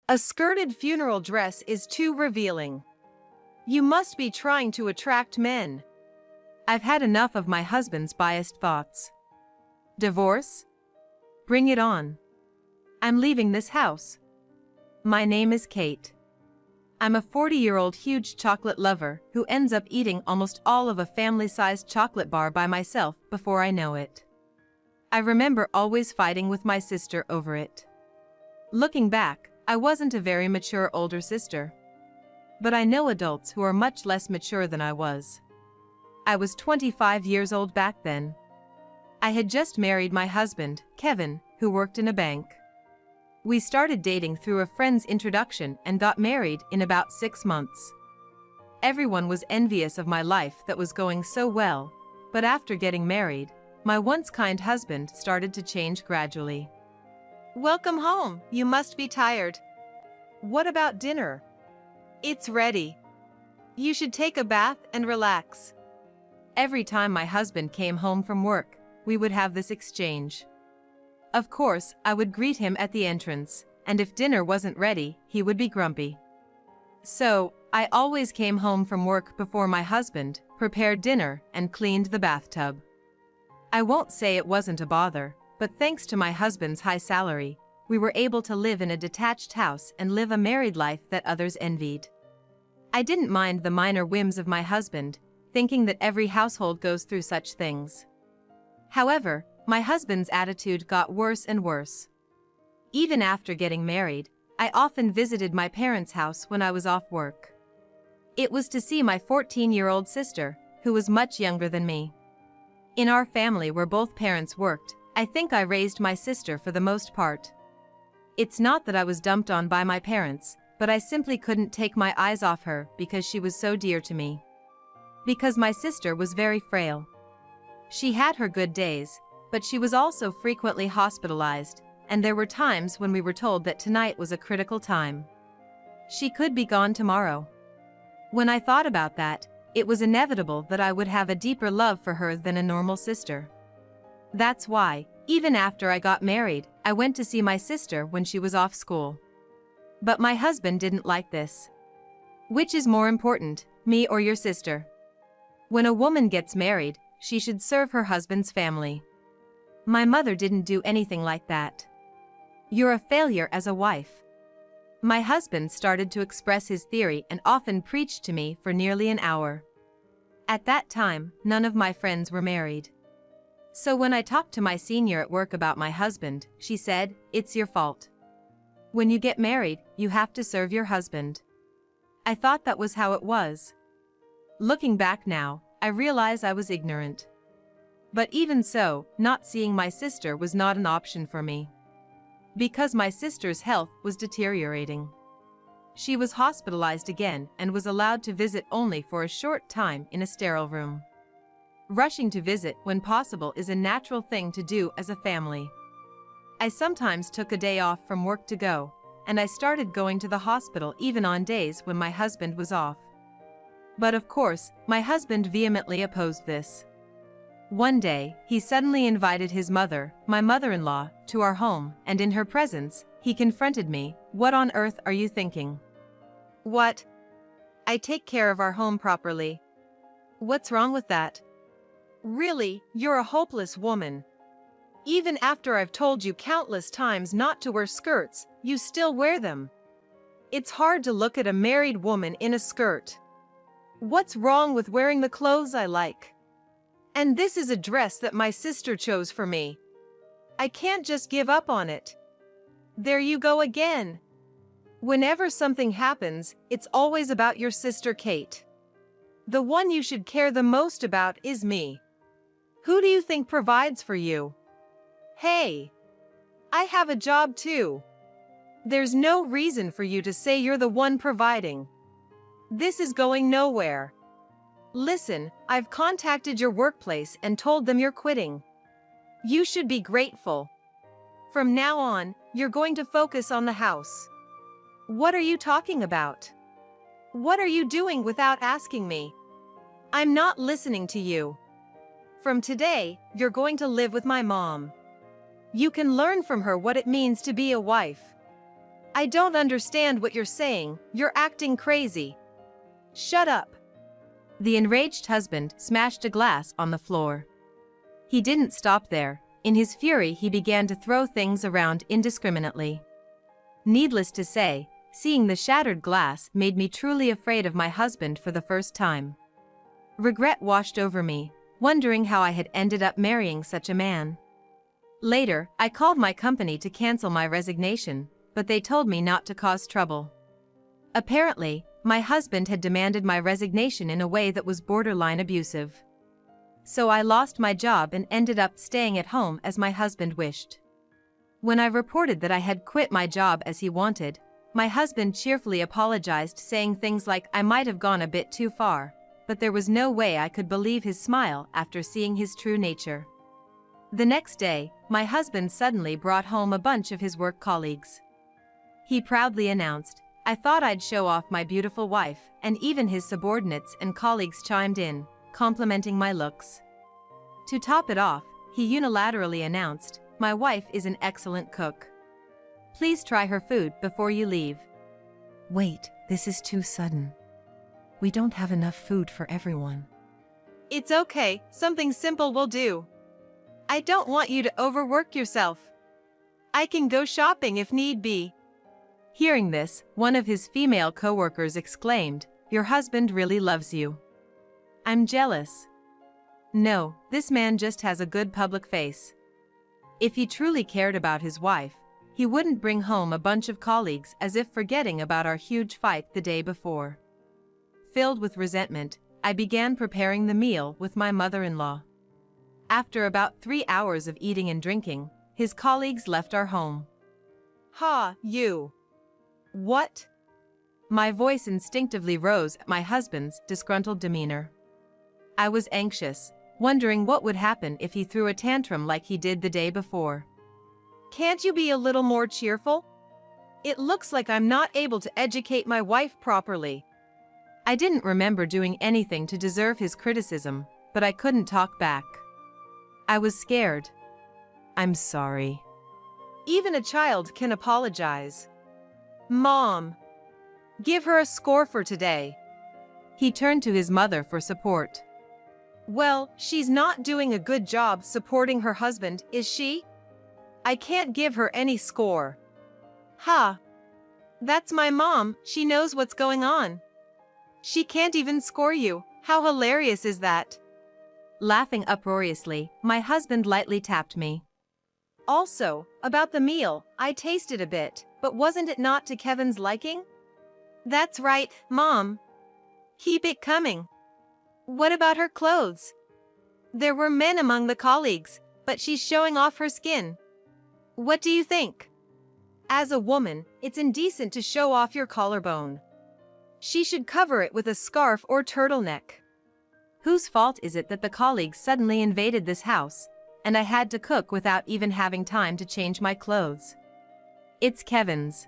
A skirted funeral dress is too revealing. You must be trying to attract men. I've had enough of my husband's biased thoughts. Divorce? Bring it on. I'm leaving this house. My name is Kate. I'm a 40-year-old huge chocolate lover who ends up eating almost all of a family-sized chocolate bar by myself before I know it. I remember always fighting with my sister over it. Looking back, I wasn't a very mature older sister. But I know adults who are much less mature than I was. I was 25 years old back then. I had just married my husband, Kevin, who worked in a bank. We started dating through a friend's introduction and got married in about 6 months. Everyone was envious of my life that was going so well, but after getting married, my once kind husband started to change gradually. Welcome home, you must be tired. What about dinner? It's ready. You should take a bath and relax. Every time my husband came home from work, we would have this exchange. Of course, I would greet him at the entrance, and if dinner wasn't ready, he would be grumpy. So, I always came home from work before my husband, prepared dinner, and cleaned the bathtub. I won't say it wasn't a bother, but thanks to my husband's high salary, we were able to live in a detached house and live a married life that others envied. I didn't mind the minor whims of my husband, thinking that every household goes through such things. However, my husband's attitude got worse and worse. Even after getting married, I often visited my parents' house when I was off work. It was to see my 14-year-old sister, who was much younger than me. In our family where both parents worked, I think I raised my sister for the most part. It's not that I was dumped on by my parents, but I simply couldn't take my eyes off her because she was so dear to me. Because my sister was very frail. She had her good days, but she was also frequently hospitalized, and there were times when we were told that tonight was a critical time. She could be gone tomorrow. When I thought about that, it was inevitable that I would have a deeper love for her than a normal sister. That's why, even after I got married, I went to see my sister when she was off school. But my husband didn't like this. Which is more important, me or your sister? When a woman gets married, she should serve her husband's family. My mother didn't do anything like that. You're a failure as a wife. My husband started to express his theory and often preached to me for nearly an hour. At that time, none of my friends were married. So when I talked to my senior at work about my husband, she said, "It's your fault. When you get married, you have to serve your husband." I thought that was how it was. Looking back now, I realize I was ignorant. But even so, not seeing my sister was not an option for me. Because my sister's health was deteriorating. She was hospitalized again and was allowed to visit only for a short time in a sterile room. Rushing to visit when possible is a natural thing to do as a family. I sometimes took a day off from work to go, and I started going to the hospital even on days when my husband was off. But of course, my husband vehemently opposed this. One day, he suddenly invited his mother, my mother-in-law, to our home, and in her presence, he confronted me. "What on earth are you thinking?" "What? I take care of our home properly. What's wrong with that? Really, you're a hopeless woman. Even after I've told you countless times not to wear skirts, you still wear them. It's hard to look at a married woman in a skirt. What's wrong with wearing the clothes I like? And this is a dress that my sister chose for me. I can't just give up on it." There you go again. Whenever something happens, it's always about your sister Kate. The one you should care the most about is me. Who do you think provides for you? Hey, I have a job too. There's no reason for you to say you're the one providing. This is going nowhere. Listen, I've contacted your workplace and told them you're quitting. You should be grateful. From now on, you're going to focus on the house. What are you talking about? What are you doing without asking me? I'm not listening to you. From today, you're going to live with my mom. You can learn from her what it means to be a wife. I don't understand what you're saying, you're acting crazy. Shut up. The enraged husband smashed a glass on the floor. He didn't stop there. In his fury, he began to throw things around indiscriminately. Needless to say, seeing the shattered glass made me truly afraid of my husband for the first time. Regret washed over me, wondering how I had ended up marrying such a man. Later, I called my company to cancel my resignation, but they told me not to cause trouble. Apparently, my husband had demanded my resignation in a way that was borderline abusive. So I lost my job and ended up staying at home as my husband wished. When I reported that I had quit my job as he wanted, my husband cheerfully apologized, saying things like I might have gone a bit too far, but there was no way I could believe his smile after seeing his true nature. The next day, my husband suddenly brought home a bunch of his work colleagues. He proudly announced, "I thought I'd show off my beautiful wife," and even his subordinates and colleagues chimed in, complimenting my looks. To top it off, he unilaterally announced, "My wife is an excellent cook. Please try her food before you leave." Wait, this is too sudden. We don't have enough food for everyone. It's okay, something simple will do. I don't want you to overwork yourself. I can go shopping if need be. Hearing this, one of his female coworkers exclaimed, "Your husband really loves you." I'm jealous. No, this man just has a good public face. If he truly cared about his wife, he wouldn't bring home a bunch of colleagues as if forgetting about our huge fight the day before. Filled with resentment, I began preparing the meal with my mother-in-law. After about 3 hours of eating and drinking, his colleagues left our home. "Ha, you! What?" My voice instinctively rose at my husband's disgruntled demeanor. I was anxious, wondering what would happen if he threw a tantrum like he did the day before. "Can't you be a little more cheerful? It looks like I'm not able to educate my wife properly." I didn't remember doing anything to deserve his criticism, but I couldn't talk back. I was scared. "I'm sorry." Even a child can apologize. "Mom, give her a score for today." He turned to his mother for support. "Well, she's not doing a good job supporting her husband, is she? I can't give her any score." "Ha! That's my mom, she knows what's going on. She can't even score you, how hilarious is that?" Laughing uproariously, my husband lightly tapped me. "Also, about the meal, I tasted a bit, but wasn't it not to Kevin's liking?" "That's right, Mom. Keep it coming." "What about her clothes?" "There were men among the colleagues, but she's showing off her skin. What do you think?" "As a woman, it's indecent to show off your collarbone. She should cover it with a scarf or turtleneck." Whose fault is it that the colleagues suddenly invaded this house, and I had to cook without even having time to change my clothes? It's Kevin's.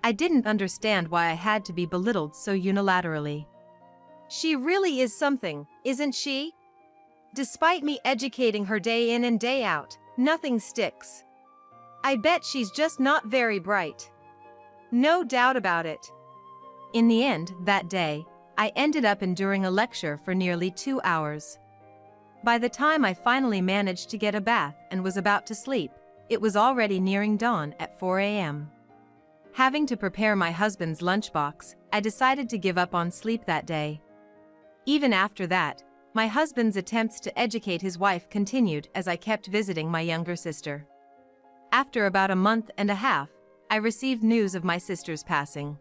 I didn't understand why I had to be belittled so unilaterally. She really is something, isn't she? Despite me educating her day in and day out, nothing sticks. I bet she's just not very bright. No doubt about it. In the end, that day, I ended up enduring a lecture for nearly 2 hours. By the time I finally managed to get a bath and was about to sleep, it was already nearing dawn at 4 a.m. Having to prepare my husband's lunchbox, I decided to give up on sleep that day. Even after that, my husband's attempts to educate his wife continued as I kept visiting my younger sister. After about a month and a half, I received news of my sister's passing.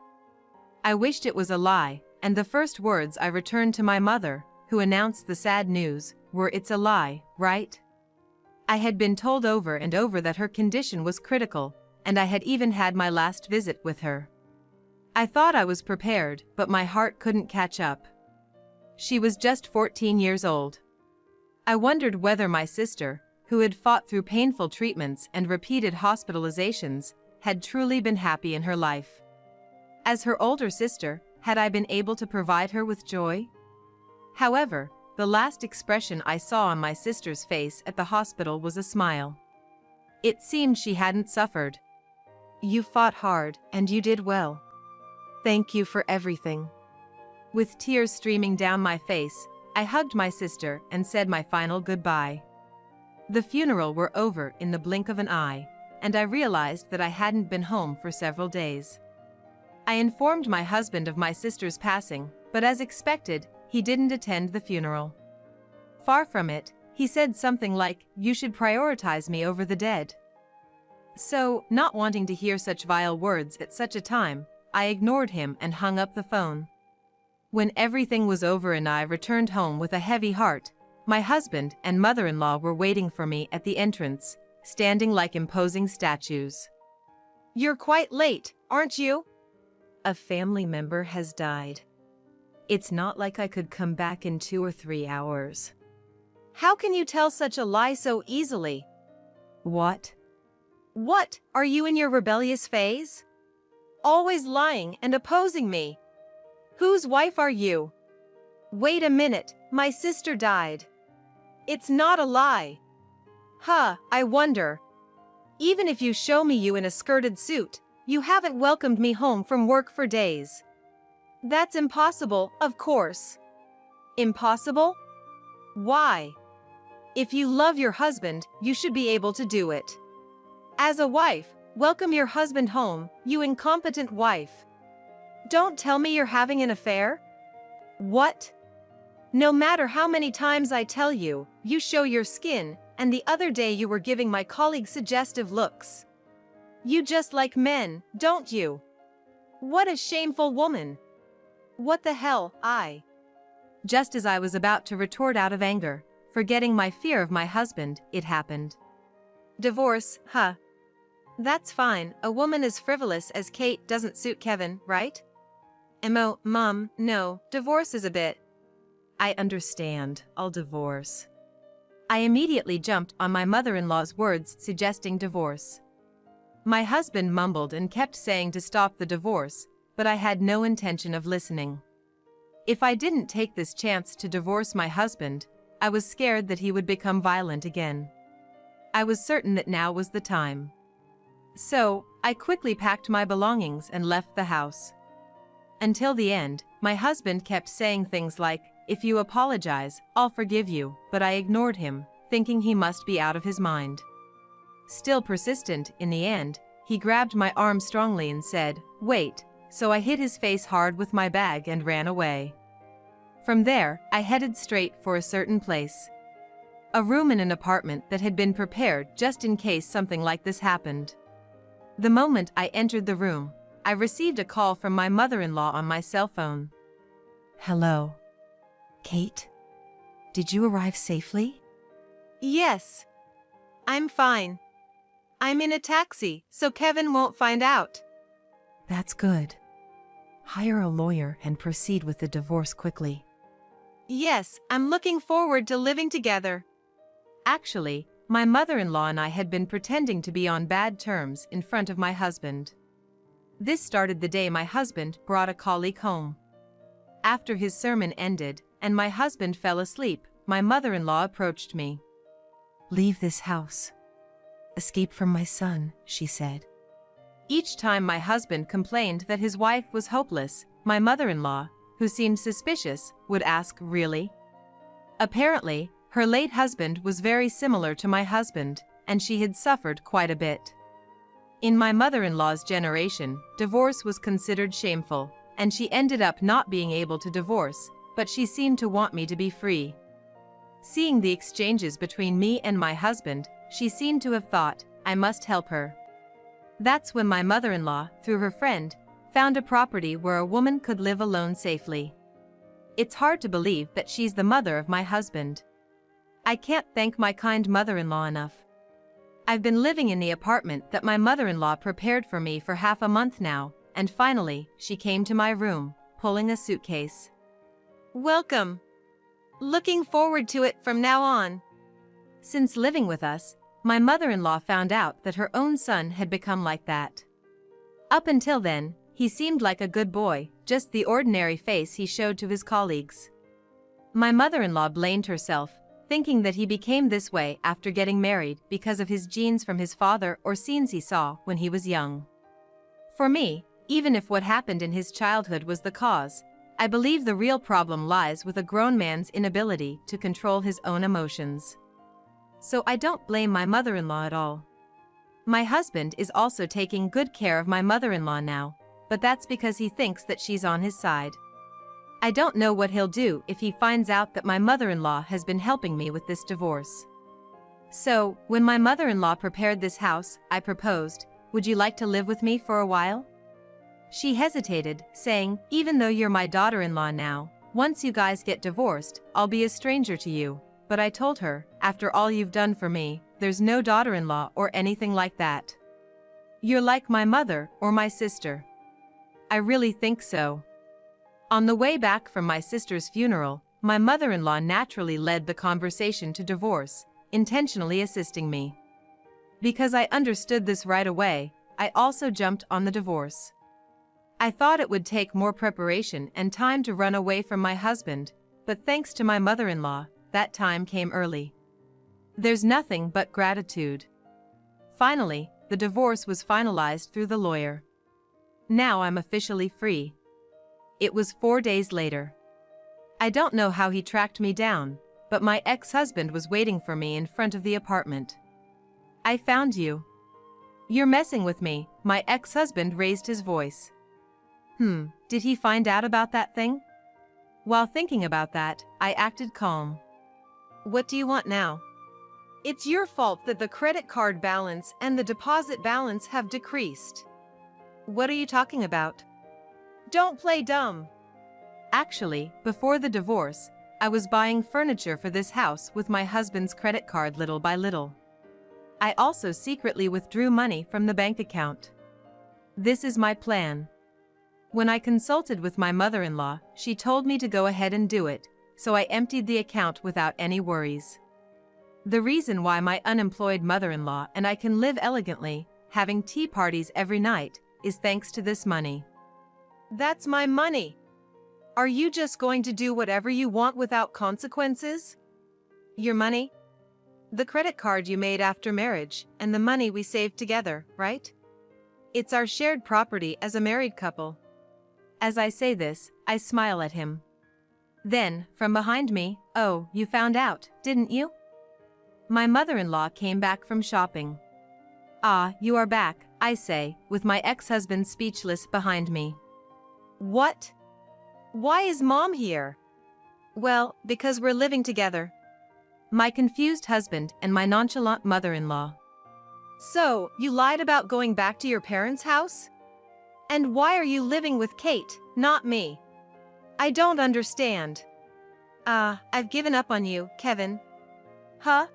I wished it was a lie, and the first words I returned to my mother, who announced the sad news, were, "It's a lie, right?" I had been told over and over that her condition was critical, and I had even had my last visit with her. I thought I was prepared, but my heart couldn't catch up. She was just 14 years old. I wondered whether my sister, who had fought through painful treatments and repeated hospitalizations, had truly been happy in her life. As her older sister, had I been able to provide her with joy? However, the last expression I saw on my sister's face at the hospital was a smile. It seemed she hadn't suffered. You fought hard, and you did well. Thank you for everything." With tears streaming down my face, I hugged my sister and said my final goodbye. The funeral were over in the blink of an eye, and I realized that I hadn't been home for several days. I informed my husband of my sister's passing, but as expected, he didn't attend the funeral. Far from it, he said something like, "You should prioritize me over the dead." So, not wanting to hear such vile words at such a time, I ignored him and hung up the phone. When everything was over and I returned home with a heavy heart, my husband and mother-in-law were waiting for me at the entrance, standing like imposing statues. "You're quite late, aren't you?" "A family member has died. It's not like I could come back in 2 or 3 hours." "How can you tell such a lie so easily?" "What? What, are you in your rebellious phase? Always lying and opposing me. Whose wife are you?" "Wait a minute, my sister died." "It's not a lie." "Huh, I wonder. Even if you show me you in a skirted suit, you haven't welcomed me home from work for days." "That's impossible, of course." "Impossible? Why? If you love your husband, you should be able to do it. As a wife, welcome your husband home, you incompetent wife. Don't tell me you're having an affair." "What? No matter how many times I tell you, you show your skin, and the other day you were giving my colleague suggestive looks. You just like men, don't you? What a shameful woman." "What the hell, Just as I was about to retort out of anger, forgetting my fear of my husband, it happened. "Divorce, huh? That's fine, a woman as frivolous as Kate doesn't suit Kevin, right?" Mom, no, divorce is a bit." "I understand, I'll divorce." I immediately jumped on my mother-in-law's words suggesting divorce. My husband mumbled and kept saying to stop the divorce, but I had no intention of listening. If I didn't take this chance to divorce my husband, I was scared that he would become violent again. I was certain that now was the time. So, I quickly packed my belongings and left the house. Until the end, my husband kept saying things like, "If you apologize, I'll forgive you," but I ignored him, thinking he must be out of his mind. Still persistent, in the end, he grabbed my arm strongly and said, "Wait," so I hit his face hard with my bag and ran away. From there, I headed straight for a certain place. A room in an apartment that had been prepared just in case something like this happened. The moment I entered the room, I received a call from my mother-in-law on my cell phone. "Hello. Kate? Did you arrive safely?" "Yes. I'm fine. I'm in a taxi, so Kevin won't find out." "That's good. Hire a lawyer and proceed with the divorce quickly." "Yes, I'm looking forward to living together." Actually, my mother-in-law and I had been pretending to be on bad terms in front of my husband. This started the day my husband brought a colleague home. After his sermon ended, and my husband fell asleep, my mother-in-law approached me. "Leave this house. Escape from my son," she said. Each time my husband complained that his wife was hopeless, my mother-in-law, who seemed suspicious, would ask, "Really?" Apparently, her late husband was very similar to my husband, and she had suffered quite a bit. In my mother-in-law's generation, divorce was considered shameful, and she ended up not being able to divorce, but she seemed to want me to be free. Seeing the exchanges between me and my husband, she seemed to have thought, I must help her. That's when my mother-in-law, through her friend, found a property where a woman could live alone safely. It's hard to believe that she's the mother of my husband. I can't thank my kind mother-in-law enough. I've been living in the apartment that my mother-in-law prepared for me for half a month now, and finally, she came to my room, pulling a suitcase. "Welcome. Looking forward to it from now on." Since living with us, my mother-in-law found out that her own son had become like that. Up until then, he seemed like a good boy, just the ordinary face he showed to his colleagues. My mother-in-law blamed herself, thinking that he became this way after getting married because of his genes from his father or scenes he saw when he was young. For me, even if what happened in his childhood was the cause, I believe the real problem lies with a grown man's inability to control his own emotions. So I don't blame my mother-in-law at all. My husband is also taking good care of my mother-in-law now, but that's because he thinks that she's on his side. I don't know what he'll do if he finds out that my mother-in-law has been helping me with this divorce. So, when my mother-in-law prepared this house, I proposed, "Would you like to live with me for a while?" She hesitated, saying, "Even though you're my daughter-in-law now, once you guys get divorced, I'll be a stranger to you." But I told her, "After all you've done for me, there's no daughter-in-law or anything like that. You're like my mother or my sister." I really think so. On the way back from my sister's funeral, my mother-in-law naturally led the conversation to divorce, intentionally assisting me. Because I understood this right away, I also jumped on the divorce. I thought it would take more preparation and time to run away from my husband, but thanks to my mother-in-law, that time came early. There's nothing but gratitude. Finally, the divorce was finalized through the lawyer. Now I'm officially free. It was 4 days later. I don't know how he tracked me down, but my ex-husband was waiting for me in front of the apartment. "I found you." "You're messing with me," my ex-husband raised his voice. Did he find out about that thing? While thinking about that, I acted calm. "What do you want now?" "It's your fault that the credit card balance and the deposit balance have decreased." "What are you talking about?" "Don't play dumb." Actually, before the divorce, I was buying furniture for this house with my husband's credit card little by little. I also secretly withdrew money from the bank account. This is my plan. When I consulted with my mother-in-law, she told me to go ahead and do it, so I emptied the account without any worries. The reason why my unemployed mother-in-law and I can live elegantly, having tea parties every night, is thanks to this money. "That's my money. Are you just going to do whatever you want without consequences?" "Your money?" "The credit card you made after marriage, and the money we saved together, right? It's our shared property as a married couple." As I say this, I smile at him. Then, from behind me, "Oh, you found out, didn't you?" My mother-in-law came back from shopping. "Ah, you are back," I say, with my ex-husband speechless behind me. "What? Why is Mom here?" "Well, because we're living together." My confused husband and my nonchalant mother-in-law. "So, you lied about going back to your parents' house? And why are you living with Kate, not me? I don't understand." I've given up on you, Kevin." "Huh?"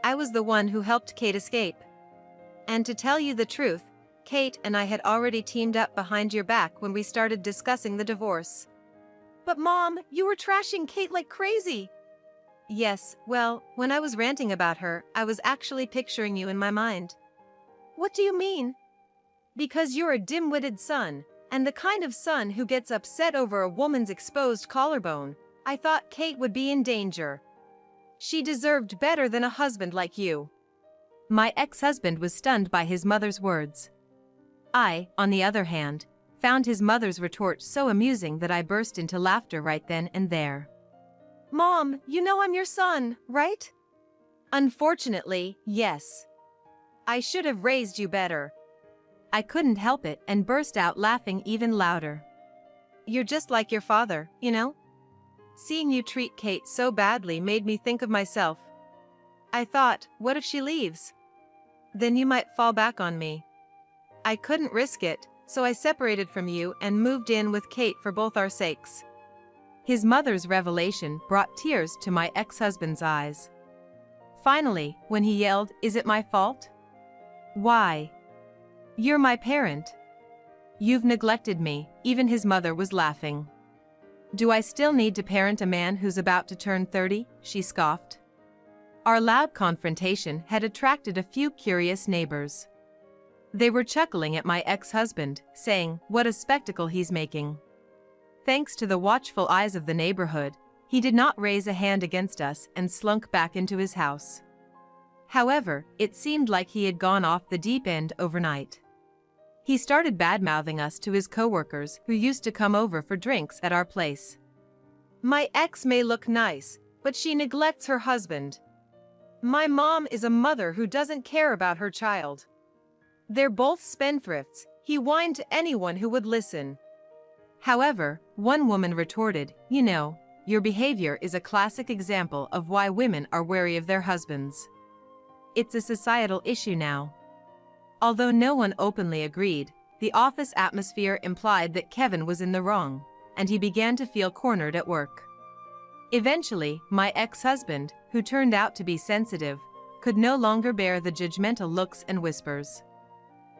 "I was the one who helped Kate escape. And to tell you the truth, Kate and I had already teamed up behind your back when we started discussing the divorce." "But Mom, you were trashing Kate like crazy." "Yes, well, when I was ranting about her, I was actually picturing you in my mind." "What do you mean?" "Because you're a dim-witted son, and the kind of son who gets upset over a woman's exposed collarbone. I thought Kate would be in danger. She deserved better than a husband like you." My ex-husband was stunned by his mother's words. I, on the other hand, found his mother's retort so amusing that I burst into laughter right then and there. "Mom, you know I'm your son, right?" "Unfortunately, yes. I should have raised you better." I couldn't help it and burst out laughing even louder. "You're just like your father, you know? Seeing you treat Kate so badly made me think of myself. I thought, what if she leaves? Then you might fall back on me. I couldn't risk it, so I separated from you and moved in with Kate for both our sakes." His mother's revelation brought tears to my ex-husband's eyes. Finally, when he yelled, "Is it my fault?" "Why? You're my parent. You've neglected me," even his mother was laughing. "Do I still need to parent a man who's about to turn 30? She scoffed. Our loud confrontation had attracted a few curious neighbors. They were chuckling at my ex-husband, saying, "What a spectacle he's making." Thanks to the watchful eyes of the neighborhood, he did not raise a hand against us and slunk back into his house. However, it seemed like he had gone off the deep end overnight. He started bad-mouthing us to his coworkers who used to come over for drinks at our place. My ex may look nice, but she neglects her husband. My mom is a mother who doesn't care about her child. They're both spendthrifts, he whined to anyone who would listen. However, one woman retorted, you know, your behavior is a classic example of why women are wary of their husbands. It's a societal issue now. Although no one openly agreed, the office atmosphere implied that Kevin was in the wrong, and he began to feel cornered at work. Eventually, my ex-husband, who turned out to be sensitive, could no longer bear the judgmental looks and whispers.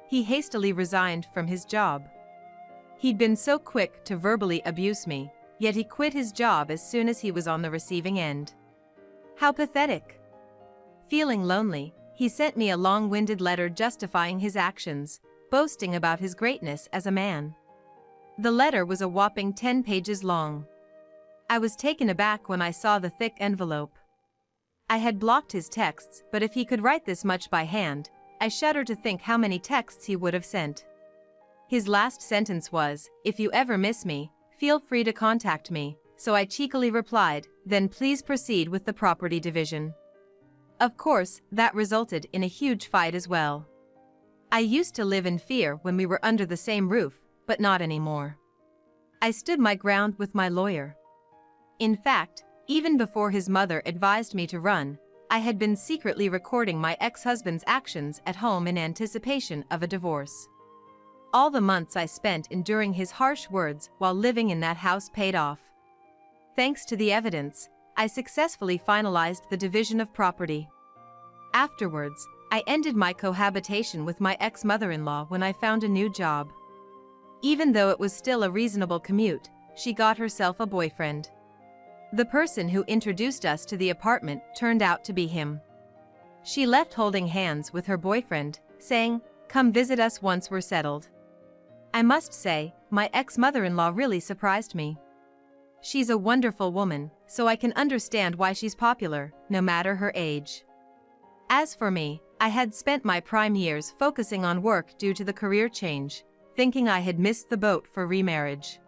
He hastily resigned from his job. He'd been so quick to verbally abuse me, yet he quit his job as soon as he was on the receiving end. How pathetic. Feeling lonely, he sent me a long-winded letter justifying his actions, boasting about his greatness as a man. The letter was a whopping 10 pages long. I was taken aback when I saw the thick envelope. I had blocked his texts, but if he could write this much by hand, I shudder to think how many texts he would have sent. His last sentence was, "If you ever miss me, feel free to contact me," so I cheekily replied, "Then please proceed with the property division." Of course, that resulted in a huge fight as well. I used to live in fear when we were under the same roof, but not anymore. I stood my ground with my lawyer. In fact, even before his mother advised me to run, I had been secretly recording my ex-husband's actions at home in anticipation of a divorce. All the months I spent enduring his harsh words while living in that house paid off. Thanks to the evidence, I successfully finalized the division of property. Afterwards, I ended my cohabitation with my ex-mother-in-law when I found a new job. Even though it was still a reasonable commute, she got herself a boyfriend. The person who introduced us to the apartment turned out to be him. She left holding hands with her boyfriend, saying, "Come visit us once we're settled." I must say, my ex-mother-in-law really surprised me. She's a wonderful woman, so I can understand why she's popular, no matter her age. As for me, I had spent my prime years focusing on work due to the career change, thinking I had missed the boat for remarriage.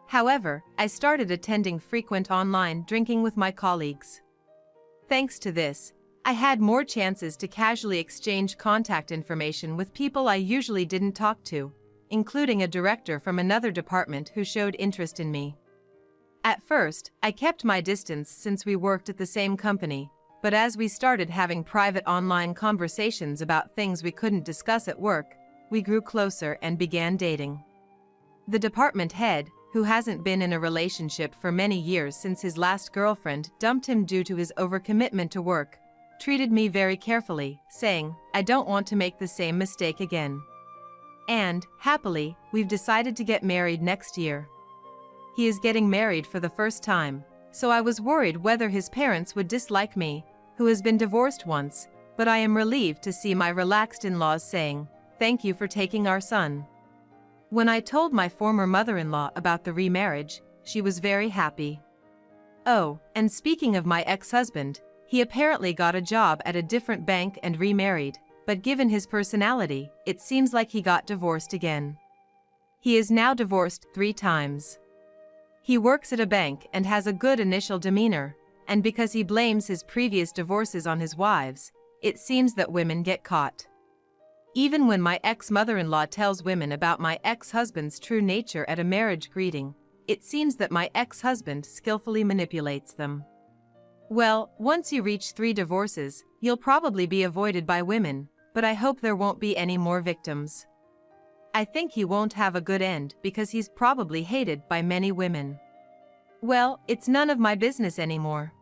However, I started attending frequent online drinking with my colleagues. Thanks to this, I had more chances to casually exchange contact information with people I usually didn't talk to, including a director from another department who showed interest in me. At first, I kept my distance since we worked at the same company, but as we started having private online conversations about things we couldn't discuss at work, we grew closer and began dating. The department head, who hasn't been in a relationship for many years since his last girlfriend dumped him due to his overcommitment to work, treated me very carefully, saying, "I don't want to make the same mistake again." And, happily, we've decided to get married next year. He is getting married for the first time, so I was worried whether his parents would dislike me, who has been divorced once, but I am relieved to see my relaxed in-laws saying, "Thank you for taking our son." When I told my former mother-in-law about the remarriage, she was very happy. Oh, and speaking of my ex-husband, he apparently got a job at a different bank and remarried, but given his personality, it seems like he got divorced again. He is now divorced 3 times. He works at a bank and has a good initial demeanor, and because he blames his previous divorces on his wives, it seems that women get caught. Even when my ex-mother-in-law tells women about my ex-husband's true nature at a marriage greeting, it seems that my ex-husband skillfully manipulates them. Well, once you reach 3 divorces, you'll probably be avoided by women, but I hope there won't be any more victims. I think he won't have a good end because he's probably hated by many women. Well, it's none of my business anymore.